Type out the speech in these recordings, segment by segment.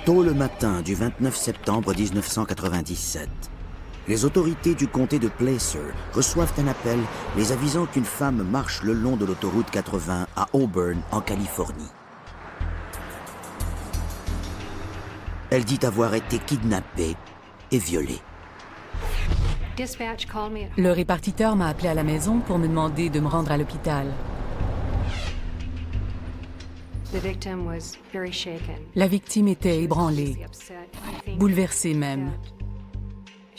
Tôt le matin du 29 septembre 1997, les autorités du comté de Placer reçoivent un appel les avisant qu'une femme marche le long de l'autoroute 80 à Auburn, en Californie. Elle dit avoir été kidnappée et violée. Le répartiteur m'a appelé à la maison pour me demander de me rendre à l'hôpital. La victime était ébranlée, bouleversée même.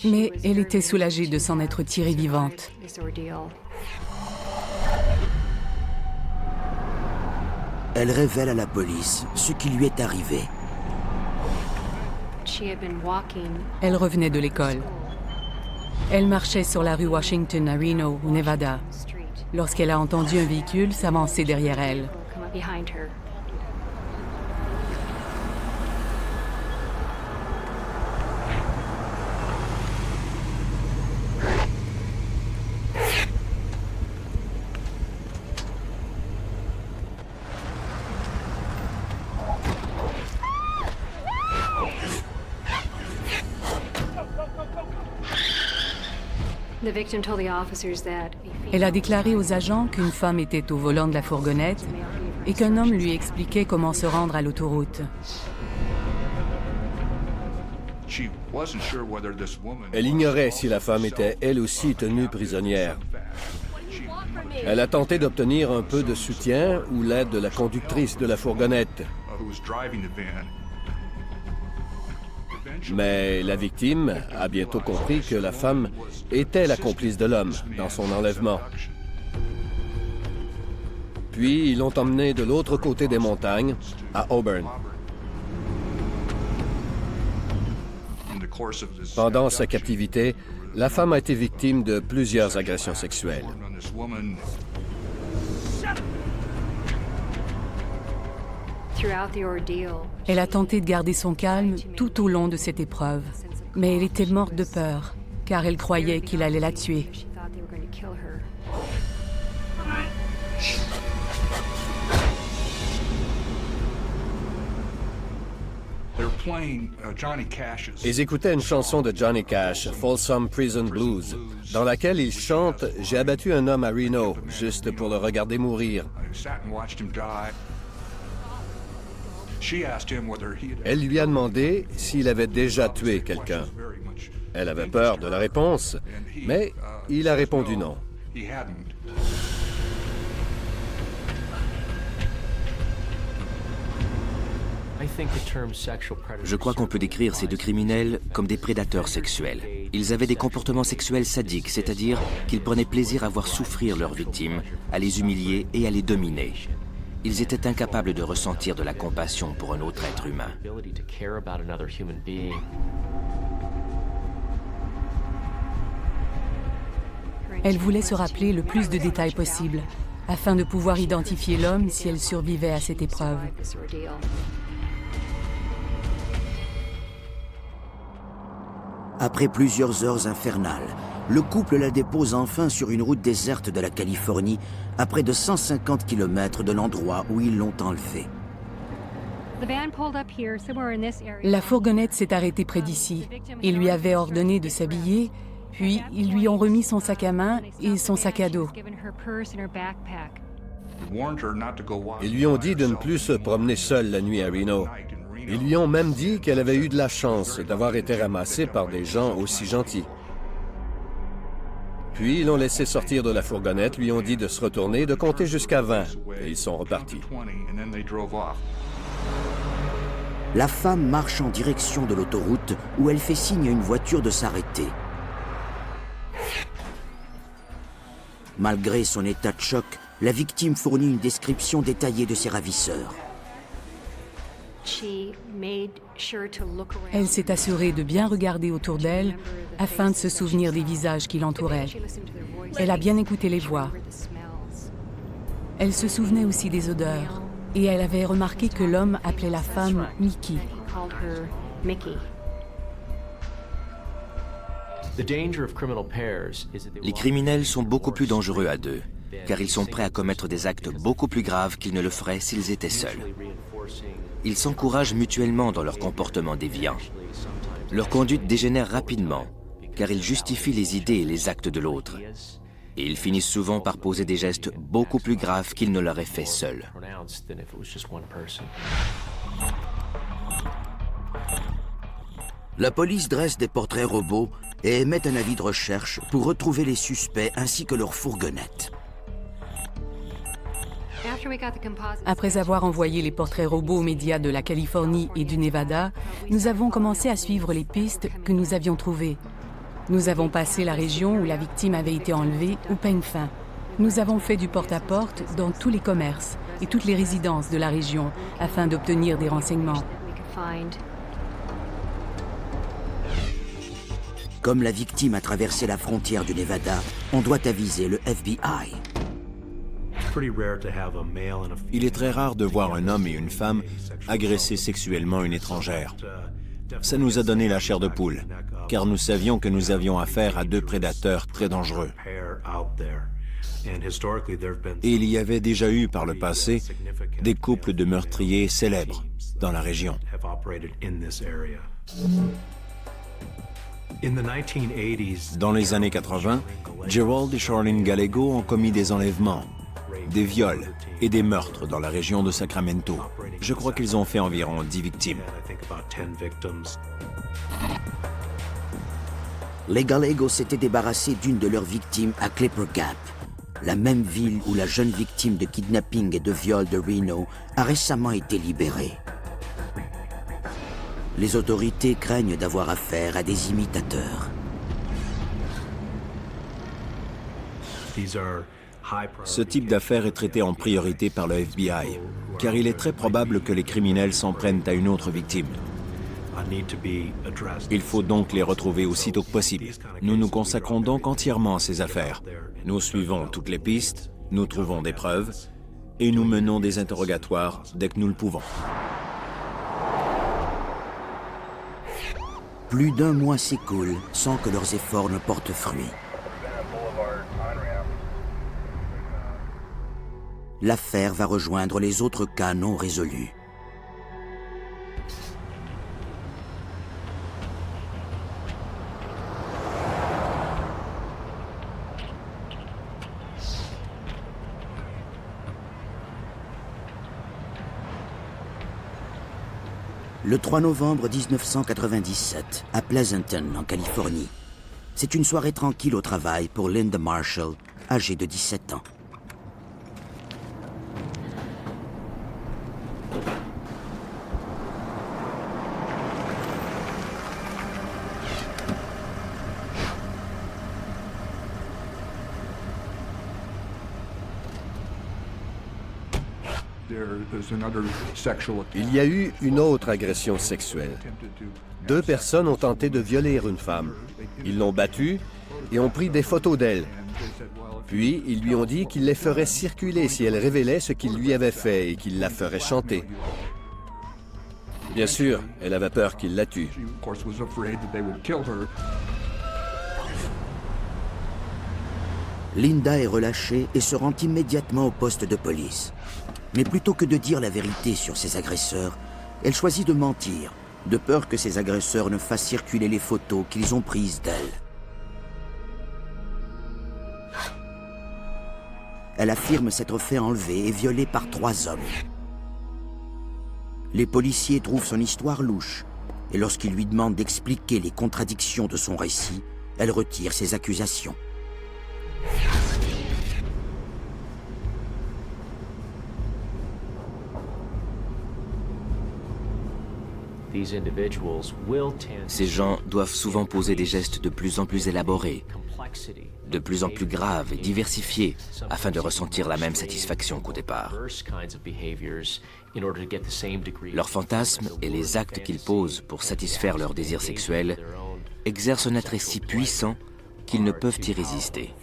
Mais elle était soulagée de s'en être tirée vivante. Elle révèle à la police ce qui lui est arrivé. Elle revenait de l'école. Elle marchait sur la rue Washington à Reno, au Nevada, lorsqu'elle a entendu un véhicule s'avancer derrière elle. Elle a déclaré aux agents qu'une femme était au volant de la fourgonnette et qu'un homme lui expliquait comment se rendre à l'autoroute. Elle ignorait si la femme était elle aussi tenue prisonnière. Elle a tenté d'obtenir un peu de soutien ou l'aide de la conductrice de la fourgonnette. Mais la victime a bientôt compris que la femme était la complice de l'homme dans son enlèvement. Puis ils l'ont emmenée de l'autre côté des montagnes, à Auburn. Pendant sa captivité, la femme a été victime de plusieurs agressions sexuelles. Elle a tenté de garder son calme tout au long de cette épreuve. Mais elle était morte de peur, car elle croyait qu'il allait la tuer. Ils écoutaient une chanson de Johnny Cash, Folsom Prison Blues, dans laquelle il chante « J'ai abattu un homme à Reno, juste pour le regarder mourir ». Elle lui a demandé s'il avait déjà tué quelqu'un. Elle avait peur de la réponse, mais il a répondu non. Je crois qu'on peut décrire ces deux criminels comme des prédateurs sexuels. Ils avaient des comportements sexuels sadiques, c'est-à-dire qu'ils prenaient plaisir à voir souffrir leurs victimes, à les humilier et à les dominer. Ils étaient incapables de ressentir de la compassion pour un autre être humain. Elle voulait se rappeler le plus de détails possible, afin de pouvoir identifier l'homme si elle survivait à cette épreuve. Après plusieurs heures infernales, le couple la dépose enfin sur une route déserte de la Californie, à près de 150 km de l'endroit où ils l'ont enlevée. La fourgonnette s'est arrêtée près d'ici. Ils lui avaient ordonné de s'habiller, puis ils lui ont remis son sac à main et son sac à dos. Ils lui ont dit de ne plus se promener seule la nuit à Reno. Ils lui ont même dit qu'elle avait eu de la chance d'avoir été ramassée par des gens aussi gentils. Puis ils l'ont laissé sortir de la fourgonnette, lui ont dit de se retourner, de compter jusqu'à 20, et ils sont repartis. La femme marche en direction de l'autoroute où elle fait signe à une voiture de s'arrêter. Malgré son état de choc, la victime fournit une description détaillée de ses ravisseurs. Elle s'est assurée de bien regarder autour d'elle afin de se souvenir des visages qui l'entouraient. Elle a bien écouté les voix. Elle se souvenait aussi des odeurs et elle avait remarqué que l'homme appelait la femme Mickey. Les criminels sont beaucoup plus dangereux à deux, car ils sont prêts à commettre des actes beaucoup plus graves qu'ils ne le feraient s'ils étaient seuls. Ils s'encouragent mutuellement dans leur comportement déviant. Leur conduite dégénère rapidement, car ils justifient les idées et les actes de l'autre. Et ils finissent souvent par poser des gestes beaucoup plus graves qu'ils ne l'auraient fait seuls. La police dresse des portraits robots et émet un avis de recherche pour retrouver les suspects ainsi que leur fourgonnette. Après avoir envoyé les portraits robots aux médias de la Californie et du Nevada, nous avons commencé à suivre les pistes que nous avions trouvées. Nous avons passé la région où la victime avait été enlevée au peigne fin. Nous avons fait du porte-à-porte dans tous les commerces et toutes les résidences de la région afin d'obtenir des renseignements. Comme la victime a traversé la frontière du Nevada, on doit aviser le FBI. Il est très rare de voir un homme et une femme agresser sexuellement une étrangère. Ça nous a donné la chair de poule, car nous savions que nous avions affaire à deux prédateurs très dangereux. Et il y avait déjà eu par le passé des couples de meurtriers célèbres dans la région. Dans les années 80, Gerald et Charlene Gallego ont commis des enlèvements, des viols et des meurtres dans la région de Sacramento. Je crois qu'ils ont fait environ 10 victimes. Les Gallego s'étaient débarrassés d'une de leurs victimes à Clipper Gap, la même ville où la jeune victime de kidnapping et de viol de Reno a récemment été libérée. Les autorités craignent d'avoir affaire à des imitateurs. Ce type d'affaires est traité en priorité par le FBI, car il est très probable que les criminels s'en prennent à une autre victime. Il faut donc les retrouver aussitôt que possible. Nous nous consacrons donc entièrement à ces affaires. Nous suivons toutes les pistes, nous trouvons des preuves, et nous menons des interrogatoires dès que nous le pouvons. Plus d'un mois s'écoule sans que leurs efforts ne portent fruit. L'affaire va rejoindre les autres cas non résolus. Le 3 novembre 1997, à Pleasanton, en Californie. C'est une soirée tranquille au travail pour Linda Marshall, âgée de 17 ans. Il y a eu une autre agression sexuelle. 2 personnes ont tenté de violer une femme. Ils l'ont battue et ont pris des photos d'elle. Puis, ils lui ont dit qu'ils les feraient circuler si elle révélait ce qu'il lui avait fait et qu'ils la feraient chanter. Bien sûr, elle avait peur qu'il la tue. Linda est relâchée et se rend immédiatement au poste de police. Mais plutôt que de dire la vérité sur ses agresseurs, elle choisit de mentir, de peur que ses agresseurs ne fassent circuler les photos qu'ils ont prises d'elle. Elle affirme s'être fait enlever et violer par 3 hommes. Les policiers trouvent son histoire louche, et lorsqu'ils lui demandent d'expliquer les contradictions de son récit, elle retire ses accusations. Ces gens doivent souvent poser des gestes de plus en plus élaborés, de plus en plus graves et diversifiés, afin de ressentir la même satisfaction qu'au départ. Leurs fantasmes et les actes qu'ils posent pour satisfaire leurs désirs sexuels exercent un attrait si puissant qu'ils ne peuvent y résister.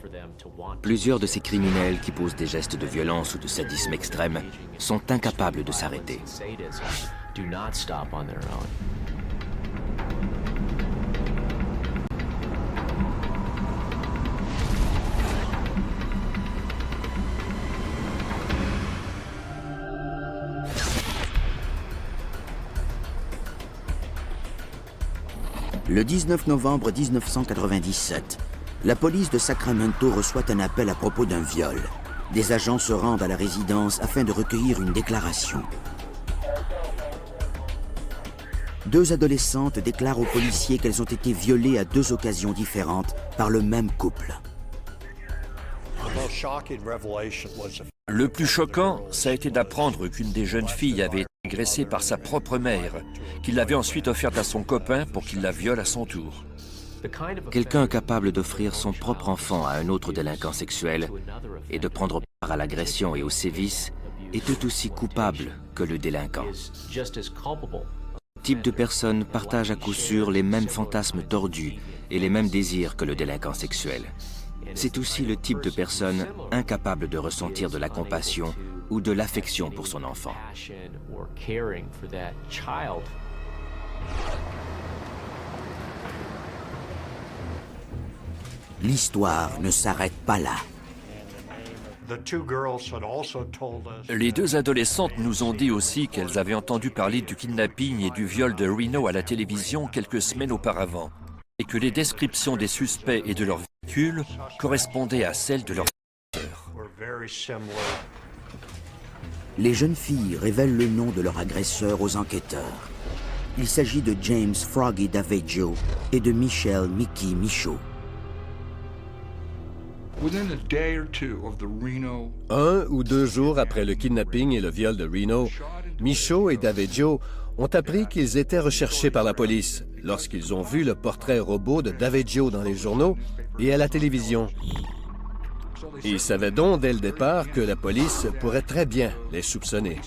Plusieurs de ces criminels qui posent des gestes de violence ou de sadisme extrême sont incapables de s'arrêter. Do not stop on their own. Le 19 novembre 1997, la police de Sacramento reçoit un appel à propos d'un viol. Des agents se rendent à la résidence afin de recueillir une déclaration. Deux adolescentes déclarent aux policiers qu'elles ont été violées à 2 occasions différentes par le même couple. Le plus choquant, ça a été d'apprendre qu'une des jeunes filles avait été agressée par sa propre mère, qu'il l'avait ensuite offerte à son copain pour qu'il la viole à son tour. Quelqu'un capable d'offrir son propre enfant à un autre délinquant sexuel et de prendre part à l'agression et aux sévices est tout aussi coupable que le délinquant. Ce type de personne partage à coup sûr les mêmes fantasmes tordus et les mêmes désirs que le délinquant sexuel. C'est aussi le type de personne incapable de ressentir de la compassion ou de l'affection pour son enfant. L'histoire ne s'arrête pas là. Les 2 adolescentes nous ont dit aussi qu'elles avaient entendu parler du kidnapping et du viol de Reno à la télévision quelques semaines auparavant, et que les descriptions des suspects et de leurs véhicules correspondaient à celles de leurs sœurs. Les jeunes filles révèlent le nom de leur agresseur aux enquêteurs. Il s'agit de James Froggy Daveggio et de Michelle Mickey Michaud. 1 ou 2 jours après le kidnapping et le viol de Reno, Michaud et Daveggio ont appris qu'ils étaient recherchés par la police lorsqu'ils ont vu le portrait robot de Daveggio dans les journaux et à la télévision. Ils savaient donc dès le départ que la police pourrait très bien les soupçonner.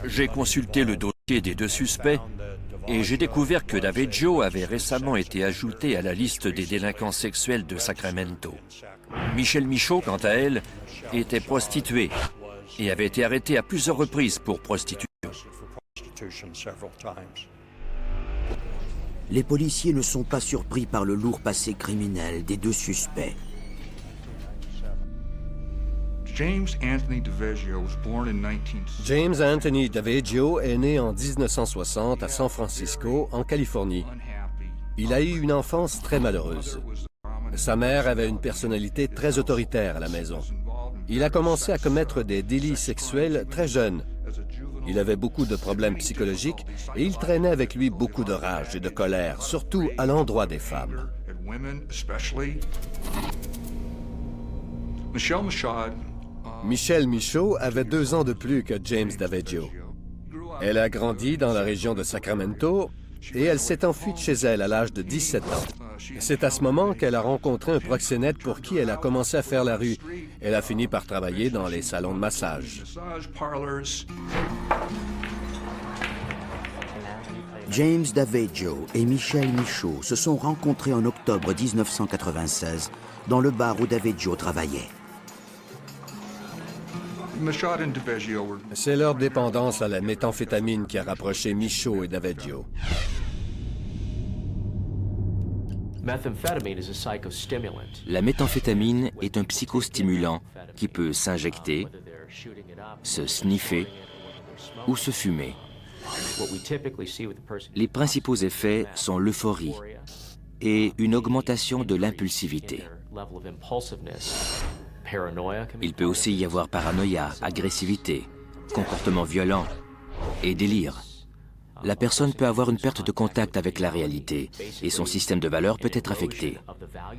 J'ai consulté le dossier des 2 suspects et j'ai découvert que Daveggio avait récemment été ajouté à la liste des délinquants sexuels de Sacramento. Michelle Michaud, quant à elle, était prostituée et avait été arrêtée à plusieurs reprises pour prostitution. Les policiers ne sont pas surpris par le lourd passé criminel des 2 suspects. James Anthony Daveggio est né en 1960 à San Francisco, en Californie. Il a eu une enfance très malheureuse. Sa mère avait une personnalité très autoritaire à la maison. Il a commencé à commettre des délits sexuels très jeune. Il avait beaucoup de problèmes psychologiques et il traînait avec lui beaucoup de rage et de colère, surtout à l'endroit des femmes. Michelle Michaud avait 2 ans de plus que James Daveggio. Elle a grandi dans la région de Sacramento et elle s'est enfuie de chez elle à l'âge de 17 ans. C'est à ce moment qu'elle a rencontré un proxénète pour qui elle a commencé à faire la rue. Elle a fini par travailler dans les salons de massage. James Daveggio et Michelle Michaud se sont rencontrés en octobre 1996 dans le bar où Daveggio travaillait. C'est leur dépendance à la méthamphétamine qui a rapproché Michaud et Daveggio. La méthamphétamine est un psychostimulant qui peut s'injecter, se sniffer ou se fumer. Les principaux effets sont l'euphorie et une augmentation de l'impulsivité. Il peut aussi y avoir paranoïa, agressivité, comportement violent et délire. La personne peut avoir une perte de contact avec la réalité et son système de valeurs peut être affecté.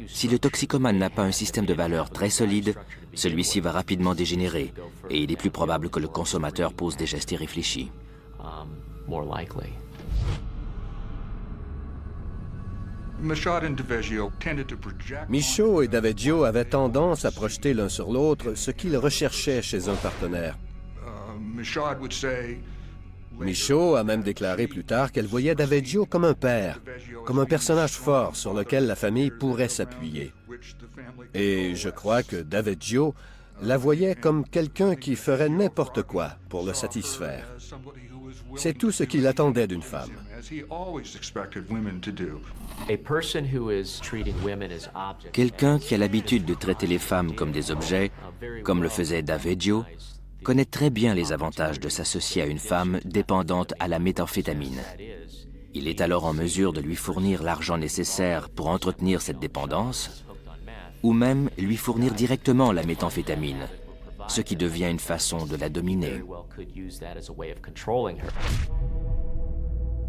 Si le toxicomane n'a pas un système de valeurs très solide, celui-ci va rapidement dégénérer et il est plus probable que le consommateur pose des gestes irréfléchis. Michaud et Daveggio avaient tendance à projeter l'un sur l'autre ce qu'ils recherchaient chez un partenaire. Michaud a même déclaré plus tard qu'elle voyait Daveggio comme un père, comme un personnage fort sur lequel la famille pourrait s'appuyer. Et je crois que Daveggio la voyait comme quelqu'un qui ferait n'importe quoi pour le satisfaire. C'est tout ce qu'il attendait d'une femme. Quelqu'un qui a l'habitude de traiter les femmes comme des objets, comme le faisait Daveggio, connaît très bien les avantages de s'associer à une femme dépendante à la méthamphétamine. Il est alors en mesure de lui fournir l'argent nécessaire pour entretenir cette dépendance, ou même lui fournir directement la méthamphétamine, ce qui devient une façon de la dominer.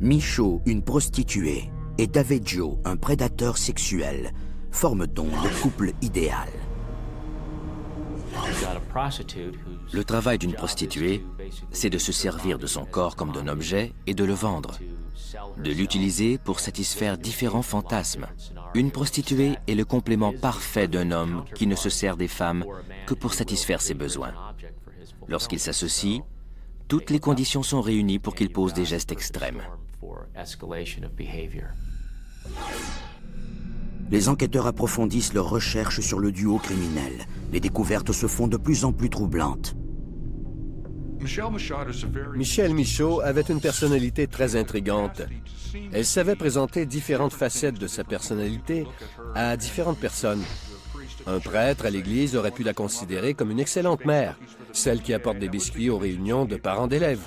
Michaud, une prostituée, et Daveggio, un prédateur sexuel, forment donc le couple idéal. Le travail d'une prostituée, c'est de se servir de son corps comme d'un objet et de le vendre, de l'utiliser pour satisfaire différents fantasmes. Une prostituée est le complément parfait d'un homme qui ne se sert des femmes que pour satisfaire ses besoins. Lorsqu'il s'associe, toutes les conditions sont réunies pour qu'il pose des gestes extrêmes. Les enquêteurs approfondissent leurs recherches sur le duo criminel. Les découvertes se font de plus en plus troublantes. Michelle Michaud avait une personnalité très intrigante. Elle savait présenter différentes facettes de sa personnalité à différentes personnes. Un prêtre à l'église aurait pu la considérer comme une excellente mère, celle qui apporte des biscuits aux réunions de parents d'élèves.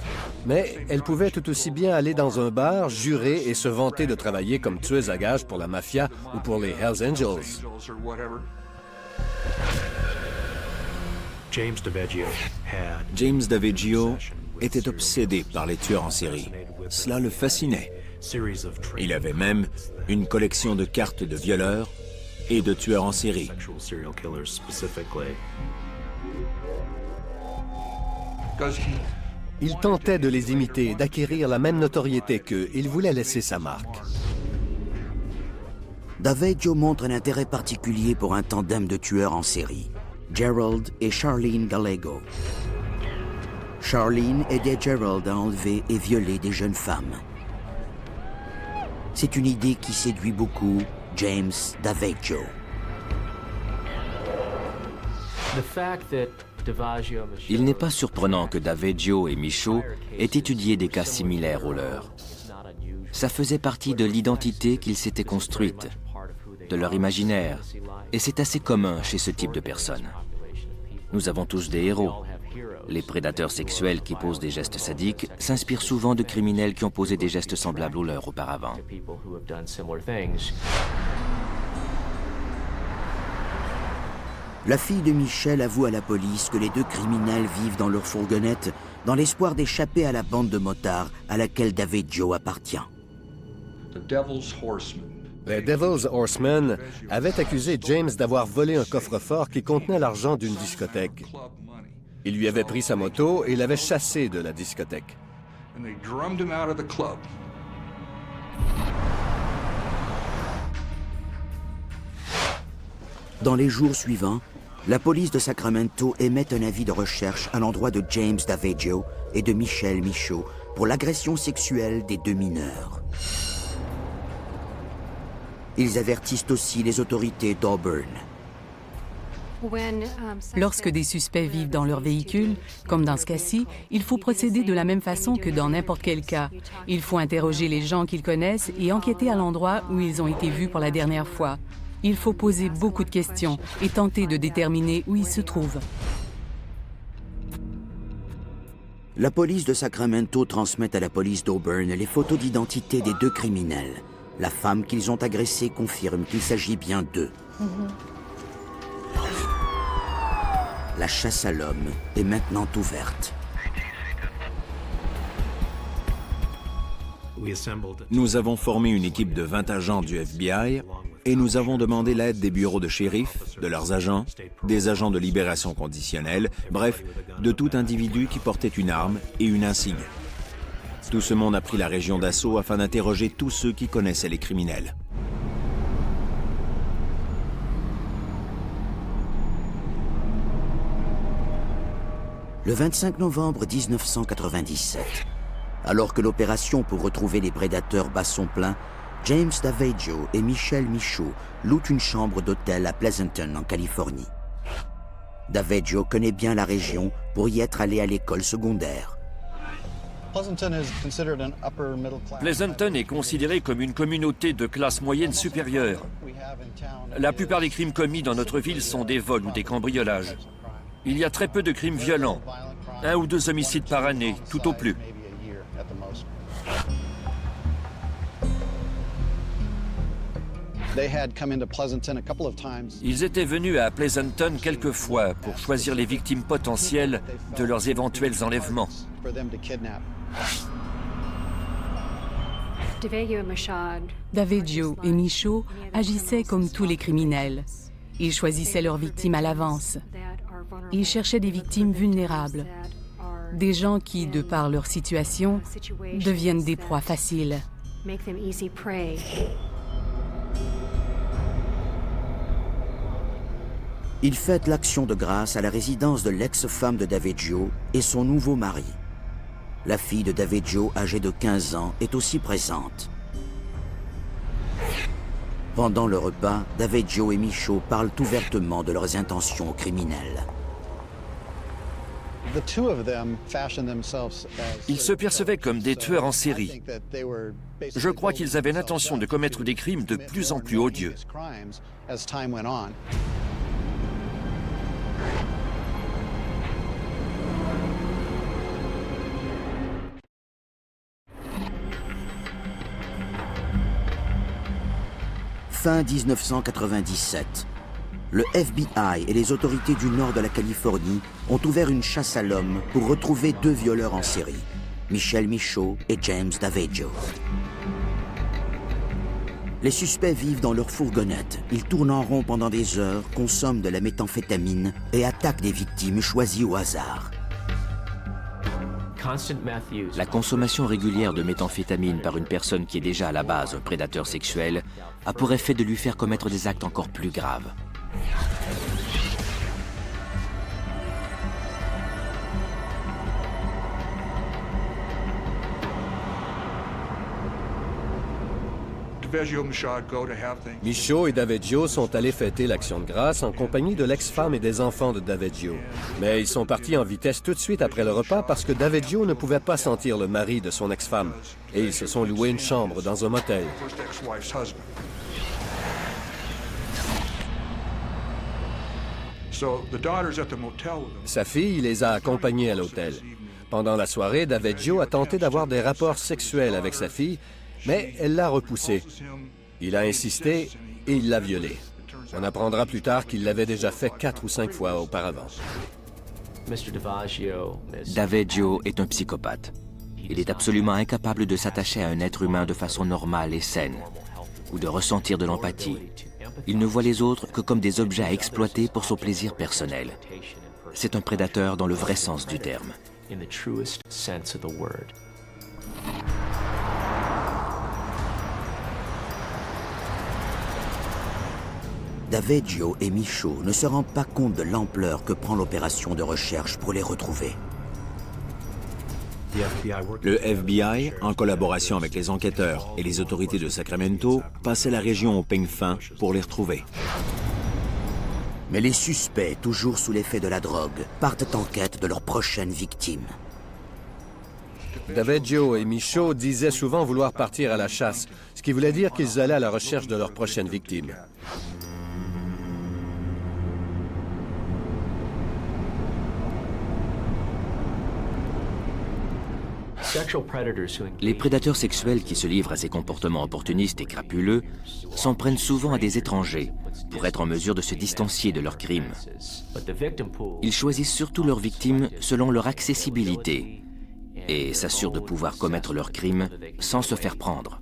Mais elle pouvait tout aussi bien aller dans un bar, jurer et se vanter de travailler comme tueuse à gages pour la mafia ou pour les Hells Angels. James Daveggio était obsédé par les tueurs en série. Cela le fascinait. Il avait même une collection de cartes de violeurs et de tueurs en série. Il tentait de les imiter, d'acquérir la même notoriété qu'eux. Il voulait laisser sa marque. Daveggio montre un intérêt particulier pour un tandem de tueurs en série, Gerald et Charlene Gallego. Charlene aidait Gerald à enlever et violer des jeunes femmes. C'est une idée qui séduit beaucoup James Daveggio. Il n'est pas surprenant que Daveggio et Michaud aient étudié des cas similaires aux leurs. Ça faisait partie de l'identité qu'ils s'étaient construite, de leur imaginaire, et c'est assez commun chez ce type de personnes. Nous avons tous des héros. Les prédateurs sexuels qui posent des gestes sadiques s'inspirent souvent de criminels qui ont posé des gestes semblables aux leurs auparavant. La fille de Michel avoue à la police que les deux criminels vivent dans leur fourgonnette dans l'espoir d'échapper à la bande de motards à laquelle Daveggio appartient. Les Devil's Horsemen avaient accusé James d'avoir volé un coffre-fort qui contenait l'argent d'une discothèque. Il lui avait pris sa moto et l'avait chassé de la discothèque. Dans les jours suivants, la police de Sacramento émet un avis de recherche à l'endroit de James Daveggio et de Michelle Michaud pour l'agression sexuelle des deux mineurs. Ils avertissent aussi les autorités d'Auburn. Lorsque des suspects vivent dans leur véhicule, comme dans ce cas-ci, il faut procéder de la même façon que dans n'importe quel cas. Il faut interroger les gens qu'ils connaissent et enquêter à l'endroit où ils ont été vus pour la dernière fois. Il faut poser beaucoup de questions et tenter de déterminer où ils se trouvent. La police de Sacramento transmet à la police d'Auburn les photos d'identité des deux criminels. La femme qu'ils ont agressée confirme qu'il s'agit bien d'eux. La chasse à l'homme est maintenant ouverte. Nous avons formé une équipe de 20 agents du FBI et nous avons demandé l'aide des bureaux de shérif, de leurs agents, des agents de libération conditionnelle, bref, de tout individu qui portait une arme et une insigne. Tout ce monde a pris la région d'assaut afin d'interroger tous ceux qui connaissaient les criminels. Le 25 novembre 1997, alors que l'opération pour retrouver les prédateurs bat son plein, James Daveggio et Michelle Michaud louent une chambre d'hôtel à Pleasanton, en Californie. Daveggio connaît bien la région pour y être allé à l'école secondaire. Pleasanton est considéré comme une communauté de classe moyenne supérieure. La plupart des crimes commis dans notre ville sont des vols ou des cambriolages. Il y a très peu de crimes violents. 1 ou 2 homicides par année, tout au plus. Ils étaient venus à Pleasanton quelques fois pour choisir les victimes potentielles de leurs éventuels enlèvements. Daveggio et Michaud agissaient comme tous les criminels. Ils choisissaient leurs victimes à l'avance. Ils cherchaient des victimes vulnérables, des gens qui, de par leur situation, deviennent des proies faciles. Il fête l'action de grâce à la résidence de l'ex-femme de Daveggio et son nouveau mari. La fille de Daveggio, âgée de 15 ans, est aussi présente. Pendant le repas, Daveggio et Michaud parlent ouvertement de leurs intentions criminelles. Ils se percevaient comme des tueurs en série. Je crois qu'ils avaient l'intention de commettre des crimes de plus en plus odieux. Fin 1997. Le FBI et les autorités du nord de la Californie ont ouvert une chasse à l'homme pour retrouver 2 violeurs en série, Michel Michaud et James Daveggio. Les suspects vivent dans leur fourgonnette. Ils tournent en rond pendant des heures, consomment de la méthamphétamine et attaquent des victimes choisies au hasard. La consommation régulière de méthamphétamine par une personne qui est déjà à la base un prédateur sexuel a pour effet de lui faire commettre des actes encore plus graves. Michaud et Daveggio sont allés fêter l'Action de grâce en compagnie de l'ex-femme et des enfants de Daveggio. Mais ils sont partis en vitesse tout de suite après le repas parce que Daveggio ne pouvait pas sentir le mari de son ex-femme. Et ils se sont loués une chambre dans un motel. Sa fille les a accompagnés à l'hôtel. Pendant la soirée, Daveggio a tenté d'avoir des rapports sexuels avec sa fille, mais elle l'a repoussé. Il a insisté et il l'a violée. On apprendra plus tard qu'il l'avait déjà fait 4 ou 5 fois auparavant. Daveggio est un psychopathe. Il est absolument incapable de s'attacher à un être humain de façon normale et saine, ou de ressentir de l'empathie. Il ne voit les autres que comme des objets à exploiter pour son plaisir personnel. C'est un prédateur dans le vrai sens du terme. Daveggio et Michaud ne se rendent pas compte de l'ampleur que prend l'opération de recherche pour les retrouver. Le FBI, en collaboration avec les enquêteurs et les autorités de Sacramento, passait la région au peigne fin pour les retrouver. Mais les suspects, toujours sous l'effet de la drogue, partent en quête de leur prochaine victime. Daveggio et Michaud disaient souvent vouloir partir à la chasse, ce qui voulait dire qu'ils allaient à la recherche de leur prochaine victime. Les prédateurs sexuels qui se livrent à ces comportements opportunistes et crapuleux s'en prennent souvent à des étrangers pour être en mesure de se distancier de leurs crimes. Ils choisissent surtout leurs victimes selon leur accessibilité et s'assurent de pouvoir commettre leurs crimes sans se faire prendre.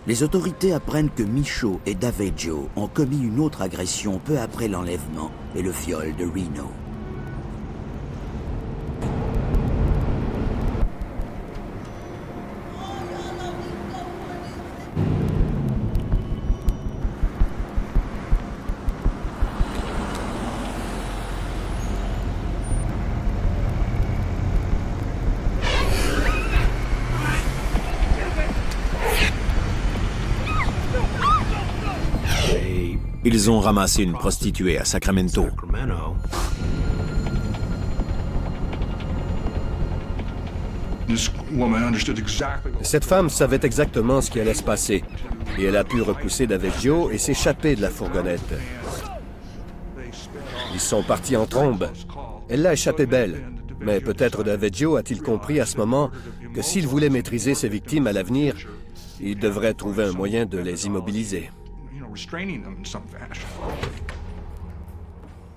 Les autorités apprennent que Michaud et Daveggio ont commis une autre agression peu après l'enlèvement et le viol de Reno. Ils ont ramassé une prostituée à Sacramento. Cette femme savait exactement ce qui allait se passer, et elle a pu repousser Daveggio et s'échapper de la fourgonnette. Ils sont partis en trombe. Elle l'a échappé belle. Mais peut-être Daveggio a-t-il compris à ce moment que s'il voulait maîtriser ses victimes à l'avenir, il devrait trouver un moyen de les immobiliser.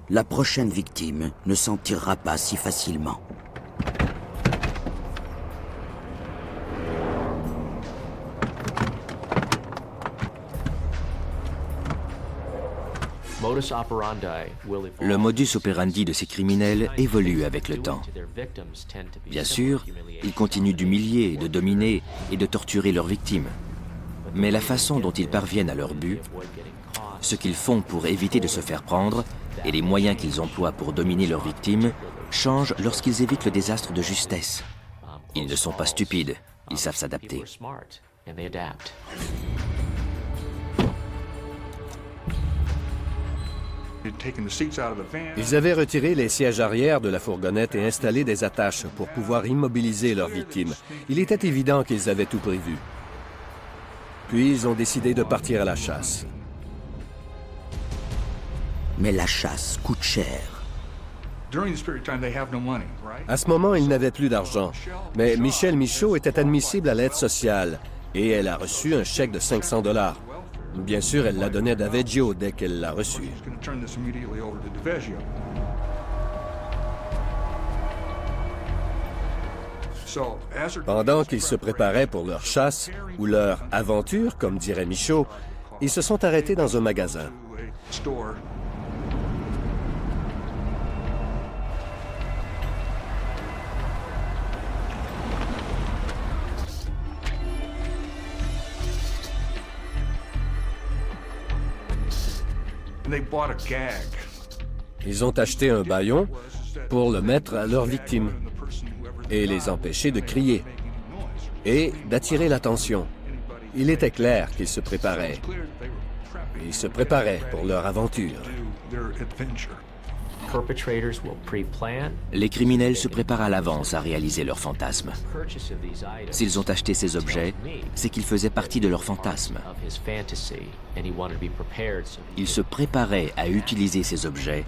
La prochaine victime ne s'en tirera pas si facilement. Le modus operandi de ces criminels évolue avec le temps. Bien sûr, ils continuent d'humilier, de dominer et de torturer leurs victimes. Mais la façon dont ils parviennent à leur but, ce qu'ils font pour éviter de se faire prendre et les moyens qu'ils emploient pour dominer leurs victimes changent lorsqu'ils évitent le désastre de justesse. Ils ne sont pas stupides, ils savent s'adapter. Ils avaient retiré les sièges arrière de la fourgonnette et installé des attaches pour pouvoir immobiliser leurs victimes. Il était évident qu'ils avaient tout prévu. Puis ils ont décidé de partir à la chasse. Mais la chasse coûte cher. À ce moment, ils n'avaient plus d'argent. Mais Michelle Michaud était admissible à l'aide sociale et elle a reçu un chèque de 500 $. Bien sûr, elle l'a donné à Daveggio dès qu'elle l'a reçu. Pendant qu'ils se préparaient pour leur chasse, ou leur aventure, comme dirait Michaud, ils se sont arrêtés dans un magasin. Ils ont acheté un bâillon pour le mettre à leurs victimes et les empêcher de crier et d'attirer l'attention. Il était clair qu'ils se préparaient. Ils se préparaient pour leur aventure. Les criminels se préparent à l'avance à réaliser leur fantasme. S'ils ont acheté ces objets, c'est qu'ils faisaient partie de leur fantasme. Ils se préparaient à utiliser ces objets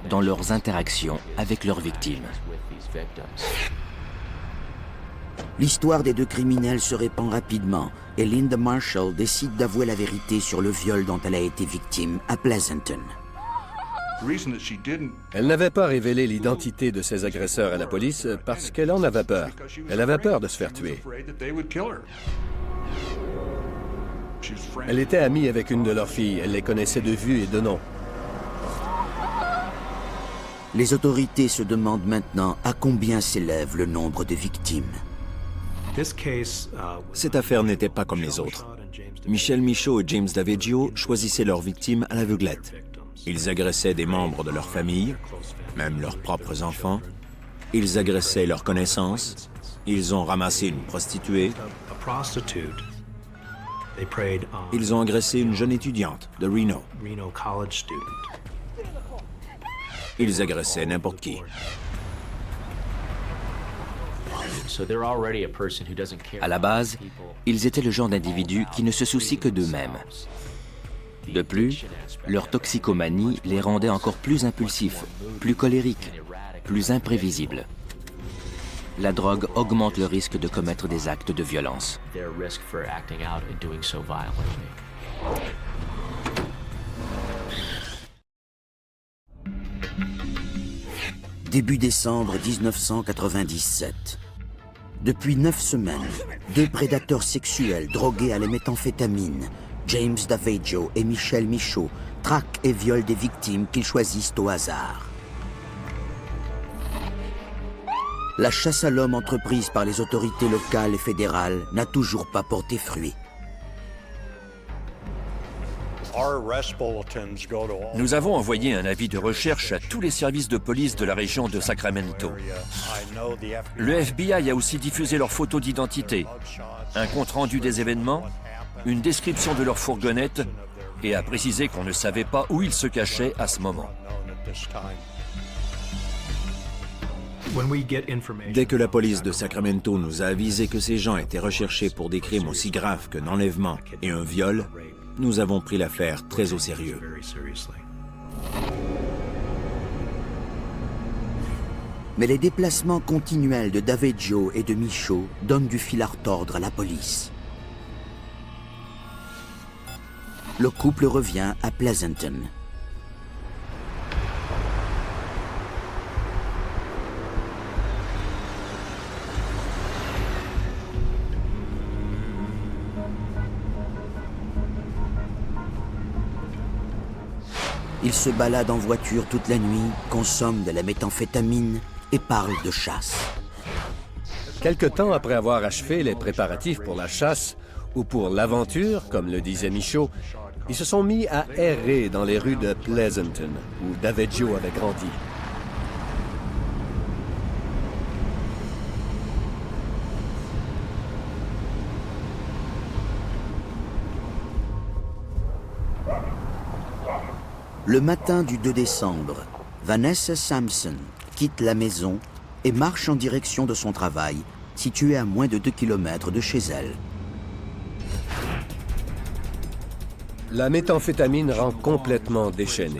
dans leurs interactions avec leurs victimes. L'histoire des deux criminels se répand rapidement et Linda Marshall décide d'avouer la vérité sur le viol dont elle a été victime à Pleasanton. Elle n'avait pas révélé l'identité de ses agresseurs à la police parce qu'elle en avait peur. Elle avait peur de se faire tuer. Elle était amie avec une de leurs filles. Elle les connaissait de vue et de nom. Les autorités se demandent maintenant à combien s'élève le nombre de victimes. Cette affaire n'était pas comme les autres. Michelle Michaud et James Daveggio choisissaient leurs victimes à l'aveuglette. Ils agressaient des membres de leur famille, même leurs propres enfants. Ils agressaient leurs connaissances. Ils ont ramassé une prostituée. Ils ont agressé une jeune étudiante de Reno. Ils agressaient n'importe qui. À la base, ils étaient le genre d'individus qui ne se soucient que d'eux-mêmes. De plus, leur toxicomanie les rendait encore plus impulsifs, plus colériques, plus imprévisibles. La drogue augmente le risque de commettre des actes de violence. Début décembre 1997. Depuis 9 semaines, deux prédateurs sexuels drogués à la méthamphétamine, James Daveggio et Michelle Michaud, traquent et violent des victimes qu'ils choisissent au hasard. La chasse à l'homme entreprise par les autorités locales et fédérales n'a toujours pas porté fruit. Nous avons envoyé un avis de recherche à tous les services de police de la région de Sacramento. Le FBI a aussi diffusé leurs photos d'identité, un compte-rendu des événements, une description de leur fourgonnette et a précisé qu'on ne savait pas où ils se cachaient à ce moment. Dès que la police de Sacramento nous a avisé que ces gens étaient recherchés pour des crimes aussi graves qu'un enlèvement et un viol, nous avons pris l'affaire très au sérieux. Mais les déplacements continuels de Daveggio et de Michaud donnent du fil à retordre à la police. Le couple revient à Pleasanton. Ils se baladent en voiture toute la nuit, consomment de la méthamphétamine et parlent de chasse. Quelque temps après avoir achevé les préparatifs pour la chasse, ou pour l'aventure, comme le disait Michaud, ils se sont mis à errer dans les rues de Pleasanton, où Daveggio avait grandi. Le matin du 2 décembre, Vanessa Sampson quitte la maison et marche en direction de son travail, situé à moins de 2 km de chez elle. La méthamphétamine rend complètement déchaîné.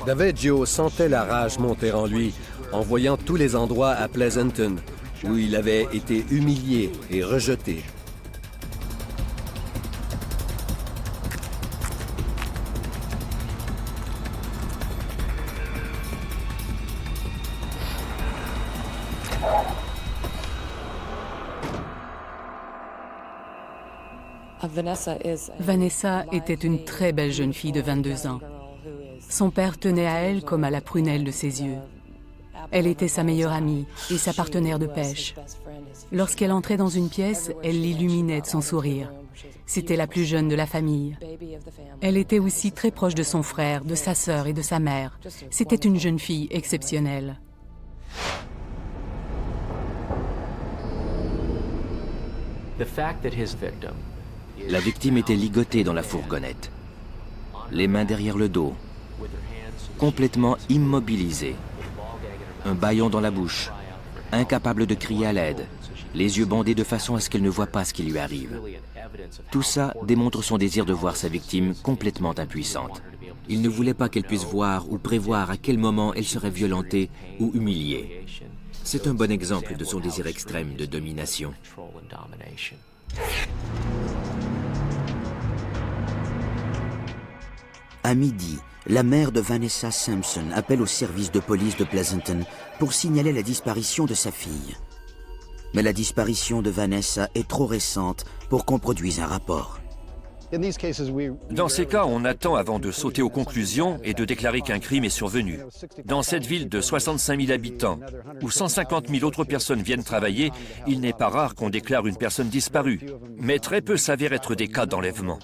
Daveggio sentait la rage monter en lui en voyant tous les endroits à Pleasanton où il avait été humilié et rejeté. Vanessa était une très belle jeune fille de 22 ans. Son père tenait à elle comme à la prunelle de ses yeux. Elle était sa meilleure amie et sa partenaire de pêche. Lorsqu'elle entrait dans une pièce, elle l'illuminait de son sourire. C'était la plus jeune de la famille. Elle était aussi très proche de son frère, de sa sœur et de sa mère. C'était une jeune fille exceptionnelle. La victime était ligotée dans la fourgonnette, les mains derrière le dos, complètement immobilisée, un bâillon dans la bouche, incapable de crier à l'aide, les yeux bandés de façon à ce qu'elle ne voit pas ce qui lui arrive. Tout ça démontre son désir de voir sa victime complètement impuissante. Il ne voulait pas qu'elle puisse voir ou prévoir à quel moment elle serait violentée ou humiliée. C'est un bon exemple de son désir extrême de domination. À midi, la mère de Vanessa Sampson appelle au service de police de Pleasanton pour signaler la disparition de sa fille. Mais la disparition de Vanessa est trop récente pour qu'on produise un rapport. Dans ces cas, on attend avant de sauter aux conclusions et de déclarer qu'un crime est survenu. Dans cette ville de 65 000 habitants, où 150 000 autres personnes viennent travailler, il n'est pas rare qu'on déclare une personne disparue. Mais très peu s'avèrent être des cas d'enlèvement.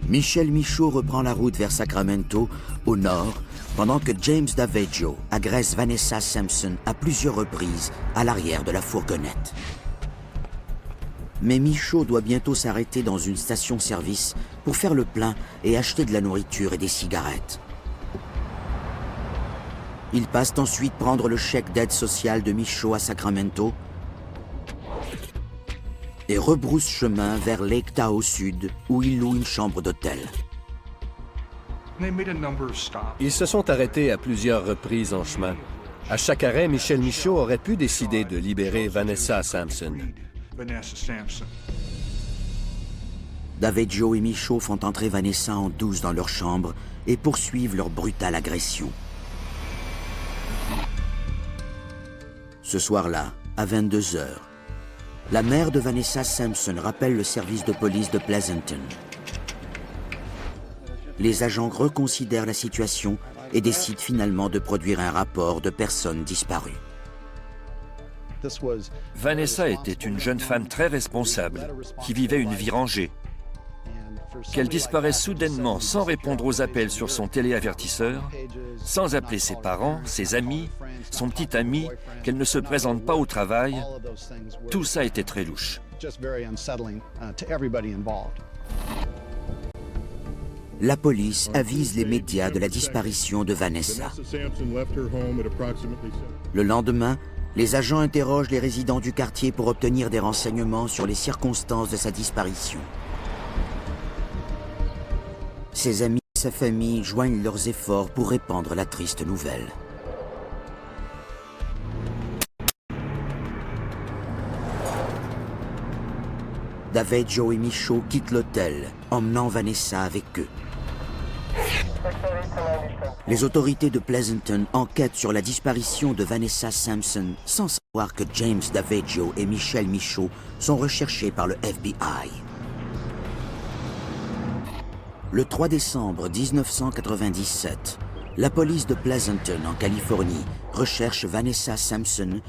Michel Michaud reprend la route vers Sacramento, au nord, pendant que James Daveggio agresse Vanessa Sampson à plusieurs reprises à l'arrière de la fourgonnette. Mais Michaud doit bientôt s'arrêter dans une station-service pour faire le plein et acheter de la nourriture et des cigarettes. Ils passent ensuite prendre le chèque d'aide sociale de Michaud à Sacramento et rebroussent chemin vers Lake Tahoe Sud, où ils louent une chambre d'hôtel. Ils se sont arrêtés à plusieurs reprises en chemin. À chaque arrêt, Michel Michaud aurait pu décider de libérer Vanessa Sampson. Daveggio et Michaud font entrer Vanessa en douce dans leur chambre et poursuivent leur brutale agression. Ce soir-là, à 22 heures, la mère de Vanessa Sampson rappelle le service de police de Pleasanton. Les agents reconsidèrent la situation et décident finalement de produire un rapport de personnes disparues. Vanessa était une jeune femme très responsable, qui vivait une vie rangée. Qu'elle disparaisse soudainement sans répondre aux appels sur son téléavertisseur, sans appeler ses parents, ses amis, son petit ami, qu'elle ne se présente pas au travail, tout ça était très louche. la police avise les médias de la disparition de Vanessa. Le lendemain, les agents interrogent les résidents du quartier pour obtenir des renseignements sur les circonstances de sa disparition. Ses amis et sa famille joignent leurs efforts pour répandre la triste nouvelle. Daveggio et Michaud quittent l'hôtel, emmenant Vanessa avec eux. Les autorités de Pleasanton enquêtent sur la disparition de Vanessa Sampson sans savoir que James Daveggio et Michel Michaud sont recherchés par le FBI. Le 3 décembre 1997, la police de Pleasanton, en Californie, recherche Vanessa Sampson,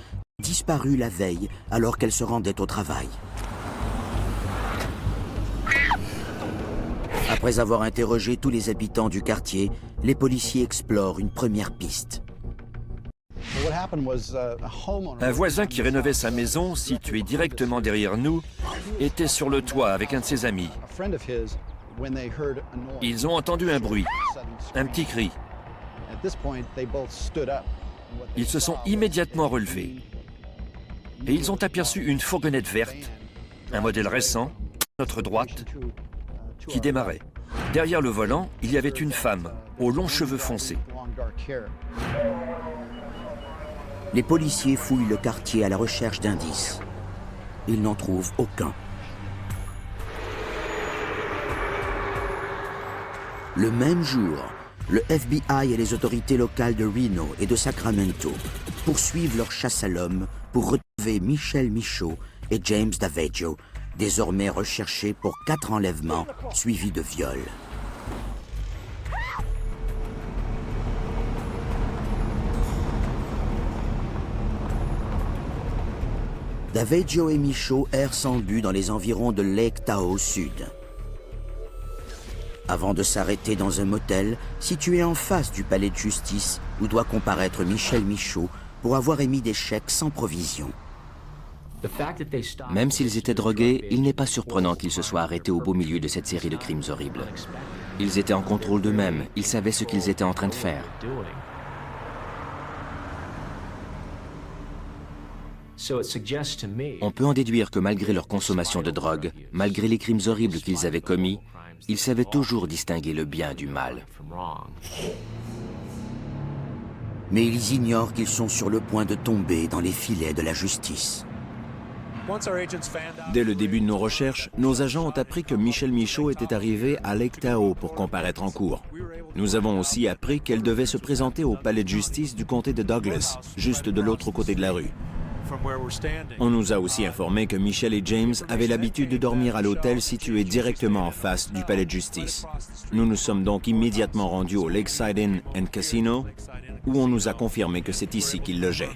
disparue la veille alors qu'elle se rendait au travail. Après avoir interrogé tous les habitants du quartier, les policiers explorent une première piste. Un voisin qui rénovait sa maison, située directement derrière nous, était sur le toit avec un de ses amis. Ils ont entendu un bruit, un petit cri. Ils se sont immédiatement relevés. Et ils ont aperçu une fourgonnette verte, un modèle récent, à notre droite, qui démarrait. Derrière le volant, il y avait une femme, aux longs cheveux foncés. Les policiers fouillent le quartier à la recherche d'indices. Ils n'en trouvent aucun. Le même jour, le FBI et les autorités locales de Reno et de Sacramento poursuivent leur chasse à l'homme pour retrouver Michel Michaud et James Daveggio, désormais recherchés pour 4 enlèvements suivis de viols. Daveggio et Michaud errent sans but dans les environs de Lake Tahoe Sud. Avant de s'arrêter dans un motel situé en face du palais de justice où doit comparaître Michel Michaud pour avoir émis des chèques sans provision. Même s'ils étaient drogués, il n'est pas surprenant qu'ils se soient arrêtés au beau milieu de cette série de crimes horribles. Ils étaient en contrôle d'eux-mêmes, ils savaient ce qu'ils étaient en train de faire. On peut en déduire que malgré leur consommation de drogue, malgré les crimes horribles qu'ils avaient commis, ils savaient toujours distinguer le bien du mal. Mais ils ignorent qu'ils sont sur le point de tomber dans les filets de la justice. Dès le début de nos recherches, nos agents ont appris que Michel Michaud était arrivé à Lake Tahoe pour comparaître en cour. Nous avons aussi appris qu'elle devait se présenter au palais de justice du comté de Douglas, juste de l'autre côté de la rue. On nous a aussi informé que Michel et James avaient l'habitude de dormir à l'hôtel situé directement en face du palais de justice. Nous nous sommes donc immédiatement rendus au Lakeside Inn and Casino, où on nous a confirmé que c'est ici qu'ils logeaient.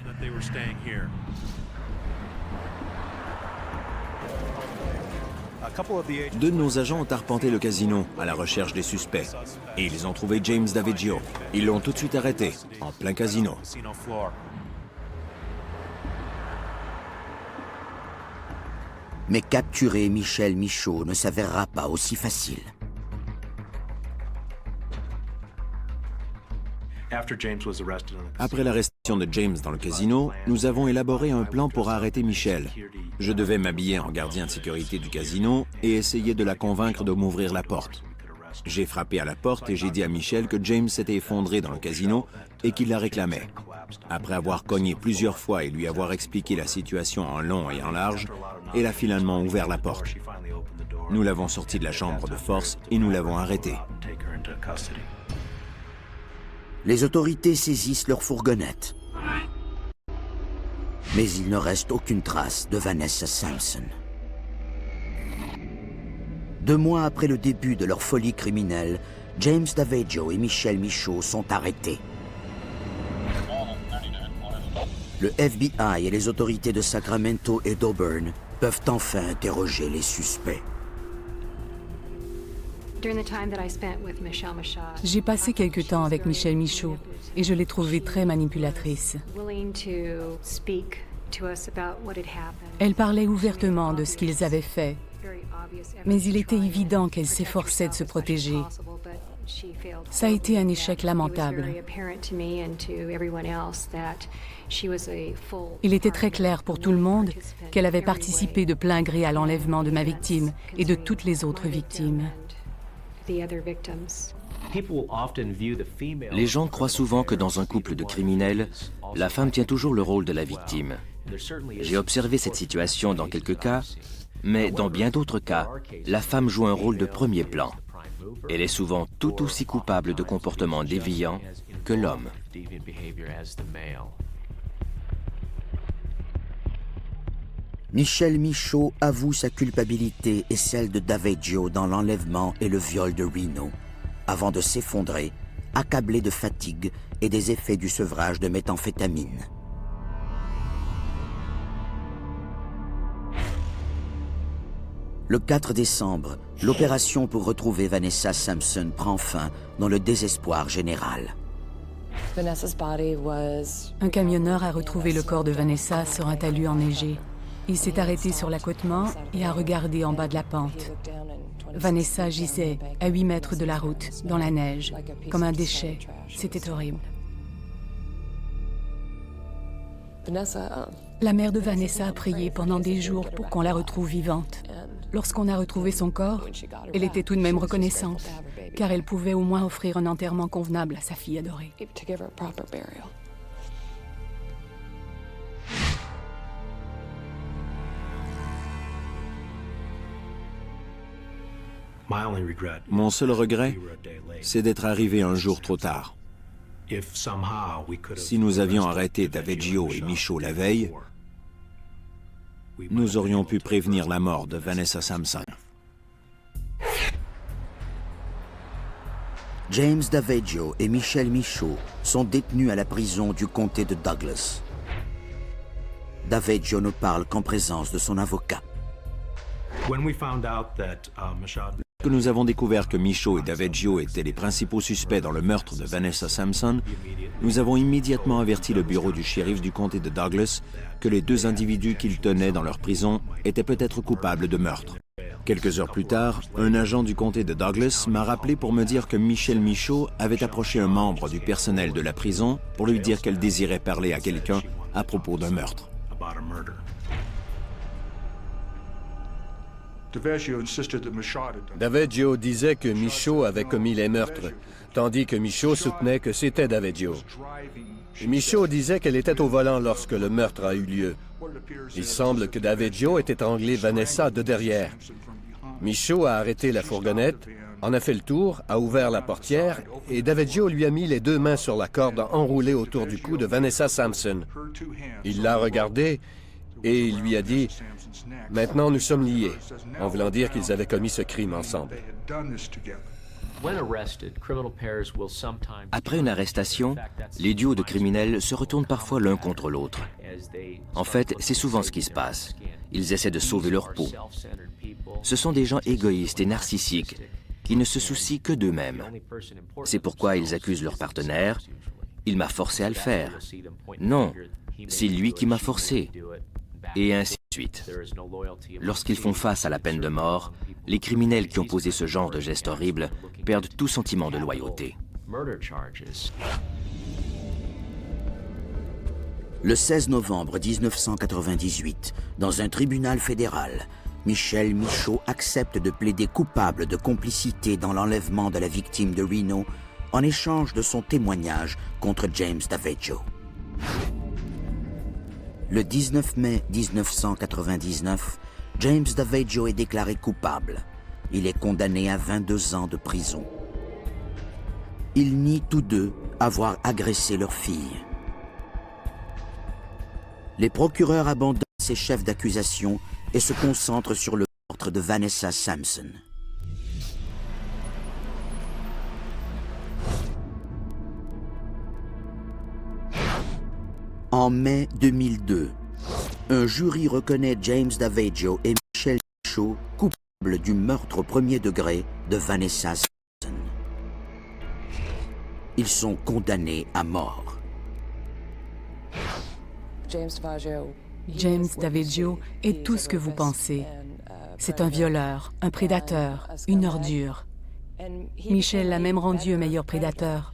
Deux de nos agents ont arpenté le casino à la recherche des suspects. Et ils ont trouvé James Daveggio. Ils l'ont tout de suite arrêté, en plein casino. Mais capturer Michel Michaud ne s'avérera pas aussi facile. Après l'arrestation de James dans le casino, nous avons élaboré un plan pour arrêter Michel. Je devais m'habiller en gardien de sécurité du casino et essayer de la convaincre de m'ouvrir la porte. J'ai frappé à la porte et j'ai dit à Michel que James s'était effondré dans le casino et qu'il la réclamait. Après avoir cogné plusieurs fois et lui avoir expliqué la situation en long et en large, elle a finalement ouvert la porte. Nous l'avons sorti de la chambre de force et nous l'avons arrêté. Les autorités saisissent leur fourgonnette. Mais il ne reste aucune trace de Vanessa Sampson. 2 mois après le début de leur folie criminelle, James Daveggio et Michel Michaud sont arrêtés. Le FBI et les autorités de Sacramento et d'Auburn peuvent enfin interroger les suspects. J'ai passé quelque temps avec Michel Michaud et je l'ai trouvée très manipulatrice. Elle parlait ouvertement de ce qu'ils avaient fait, mais il était évident qu'elle s'efforçait de se protéger. Ça a été un échec lamentable. Il était très clair pour tout le monde qu'elle avait participé de plein gré à l'enlèvement de ma victime et de toutes les autres victimes. Les gens croient souvent que dans un couple de criminels, la femme tient toujours le rôle de la victime. J'ai observé cette situation dans quelques cas, mais dans bien d'autres cas, la femme joue un rôle de premier plan. Elle est souvent tout aussi coupable de comportements déviants que l'homme. Michel Michaud avoue sa culpabilité et celle de Daveggio dans l'enlèvement et le viol de Reno, avant de s'effondrer, accablé de fatigue et des effets du sevrage de méthamphétamine. Le 4 décembre, l'opération pour retrouver Vanessa Sampson prend fin dans le désespoir général. Un camionneur a retrouvé le corps de Vanessa sur un talus enneigé. Il s'est arrêté sur l'accotement et a regardé en bas de la pente. Vanessa gisait à 8 mètres de la route, dans la neige, comme un déchet. C'était horrible. La mère de Vanessa a prié pendant des jours pour qu'on la retrouve vivante. Lorsqu'on a retrouvé son corps, elle était tout de même reconnaissante, car elle pouvait au moins offrir un enterrement convenable à sa fille adorée. Mon seul regret, c'est d'être arrivé un jour trop tard. Si nous avions arrêté Daveggio et Michaud la veille, nous aurions pu prévenir la mort de Vanessa Sampson. James Daveggio et Michel Michaud sont détenus à la prison du comté de Douglas. Daveggio ne parle qu'en présence de son avocat. Que nous avons découvert que Michaud et Daveggio étaient les principaux suspects dans le meurtre de Vanessa Sampson, nous avons immédiatement averti le bureau du shérif du comté de Douglas que les deux individus qu'ils tenaient dans leur prison étaient peut-être coupables de meurtre. Quelques heures plus tard, un agent du comté de Douglas m'a rappelé pour me dire que Michel Michaud avait approché un membre du personnel de la prison pour lui dire qu'elle désirait parler à quelqu'un à propos d'un meurtre. Daveggio disait que Michaud avait commis les meurtres, tandis que Michaud soutenait que c'était Daveggio. Michaud disait qu'elle était au volant lorsque le meurtre a eu lieu. Il semble que Daveggio ait étranglé Vanessa de derrière. Michaud a arrêté la fourgonnette, en a fait le tour, a ouvert la portière et Daveggio lui a mis les deux mains sur la corde enroulée autour du cou de Vanessa Sampson. Il l'a regardée et il lui a dit « Maintenant, nous sommes liés », en voulant dire qu'ils avaient commis ce crime ensemble. Après une arrestation, les duos de criminels se retournent parfois l'un contre l'autre. En fait, c'est souvent ce qui se passe. Ils essaient de sauver leur peau. Ce sont des gens égoïstes et narcissiques qui ne se soucient que d'eux-mêmes. C'est pourquoi ils accusent leur partenaire. « Il m'a forcé à le faire. » Non, c'est lui qui m'a forcé. Et ainsi de suite. Lorsqu'ils font face à la peine de mort, les criminels qui ont posé ce genre de gestes horribles perdent tout sentiment de loyauté. Le 16 novembre 1998, dans un tribunal fédéral, Michel Michaud accepte de plaider coupable de complicité dans l'enlèvement de la victime de Reno en échange de son témoignage contre James Daveggio. Le 19 mai 1999, James Daveggio est déclaré coupable. Il est condamné à 22 ans de prison. Ils nient tous deux avoir agressé leur fille. Les procureurs abandonnent ces chefs d'accusation et se concentrent sur le meurtre de Vanessa Sampson. En mai 2002, un jury reconnaît James Daveggio et Michel Michaud coupables du meurtre au premier degré de Vanessa Sampson. Ils sont condamnés à mort. James Daveggio est tout ce que vous pensez. C'est un violeur, un prédateur, une ordure. Michel l'a même rendu un meilleur prédateur.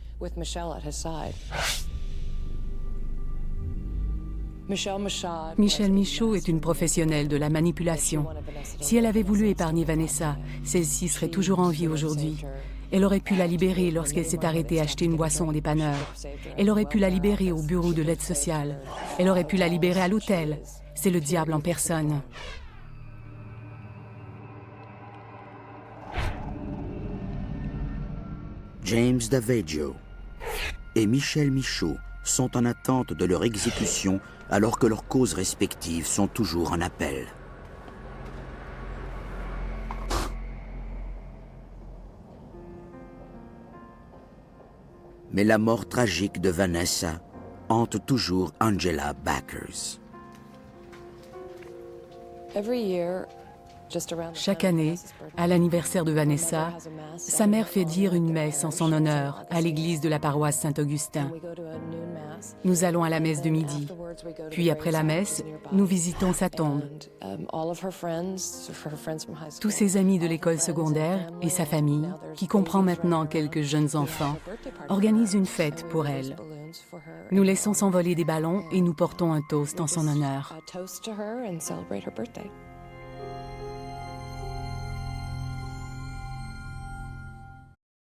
Michelle Michaud est une professionnelle de la manipulation. Si elle avait voulu épargner Vanessa, celle-ci serait toujours en vie aujourd'hui. Elle aurait pu la libérer lorsqu'elle s'est arrêtée acheter une boisson au dépanneur. Elle aurait pu la libérer au bureau de l'aide sociale. Elle aurait pu la libérer à l'hôtel. C'est le diable en personne. James Daveggio et Michelle Michaud sont en attente de leur exécution alors que leurs causes respectives sont toujours en appel. Mais la mort tragique de Vanessa hante toujours Angela Backers. Chaque année, à l'anniversaire de Vanessa, sa mère fait dire une messe en son honneur à l'église de la paroisse Saint-Augustin. Nous allons à la messe de midi. Puis après la messe, nous visitons sa tombe. Tous ses amis de l'école secondaire et sa famille, qui comprend maintenant quelques jeunes enfants, organisent une fête pour elle. Nous laissons s'envoler des ballons et nous portons un toast en son honneur.